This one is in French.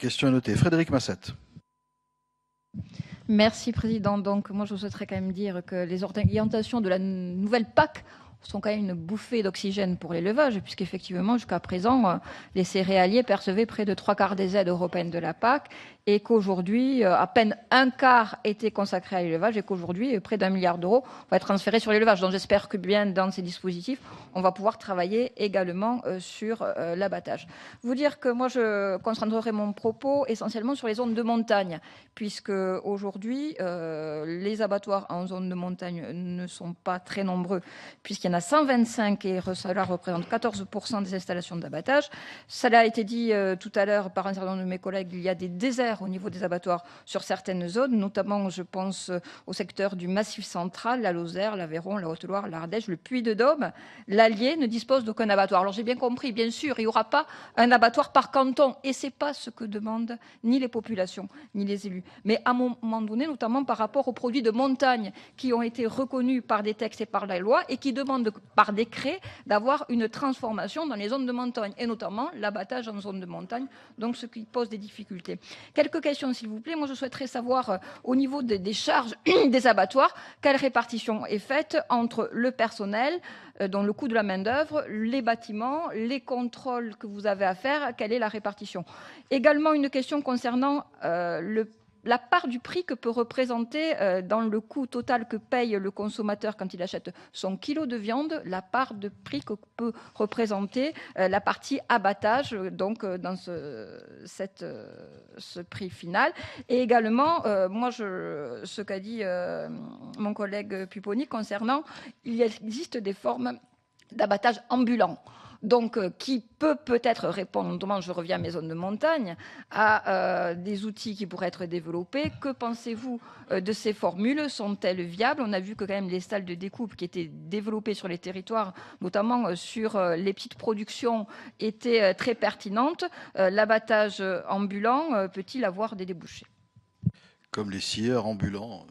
Question est notée. Frédéric Massette. Merci, Président. Donc, moi, je souhaiterais quand même dire que les orientations de la nouvelle PAC sont quand même une bouffée d'oxygène pour l'élevage, puisqu'effectivement, jusqu'à présent, les céréaliers percevaient près de 3/4 des aides européennes de la PAC, et qu'aujourd'hui, à peine un quart était consacré à l'élevage, et qu'aujourd'hui, près d'1 milliard d'euros va être transféré sur l'élevage. Donc, j'espère que bien dans ces dispositifs, on va pouvoir travailler également sur l'abattage. Vous dire que moi, je concentrerai mon propos essentiellement sur les zones de montagne, puisque aujourd'hui, les abattoirs en zone de montagne ne sont pas très nombreux, puisqu'il y en a 125 et cela représente 14% des installations d'abattage. Cela a été dit tout à l'heure par un certain nombre de mes collègues, il y a des déserts au niveau des abattoirs sur certaines zones, notamment je pense au secteur du Massif central, la Lozère, l'Aveyron, la Haute-Loire, l'Ardèche, le Puy-de-Dôme. L'Allier ne dispose d'aucun abattoir. Alors j'ai bien compris, bien sûr, il n'y aura pas un abattoir par canton, et ce n'est pas ce que demandent ni les populations, ni les élus. Mais à un moment donné, notamment par rapport aux produits de montagne qui ont été reconnus par des textes et par la loi, et qui demandent par décret d'avoir une transformation dans les zones de montagne, et notamment l'abattage en zone de montagne, donc ce qui pose des difficultés. Quelques questions, s'il vous plaît. Moi, je souhaiterais savoir, au niveau des charges des abattoirs, quelle répartition est faite entre le personnel, dont le coût de la main-d'œuvre, les bâtiments, les contrôles que vous avez à faire, quelle est la répartition. Également, une question concernant la part du prix que peut représenter dans le coût total que paye le consommateur quand il achète son kilo de viande, la part de prix que peut représenter la partie abattage, donc dans ce prix final. Et également, moi, ce qu'a dit mon collègue Pupponi concernant, il existe des formes d'abattage ambulant. Donc, qui peut-être répondre, notamment, je reviens à mes zones de montagne, à des outils qui pourraient être développés. Que pensez-vous de ces formules? Sont-elles viables? On a vu que quand même les salles de découpe qui étaient développées sur les territoires, notamment sur les petites productions, étaient très pertinentes. L'abattage ambulant peut-il avoir des débouchés? Comme les scieurs ambulants.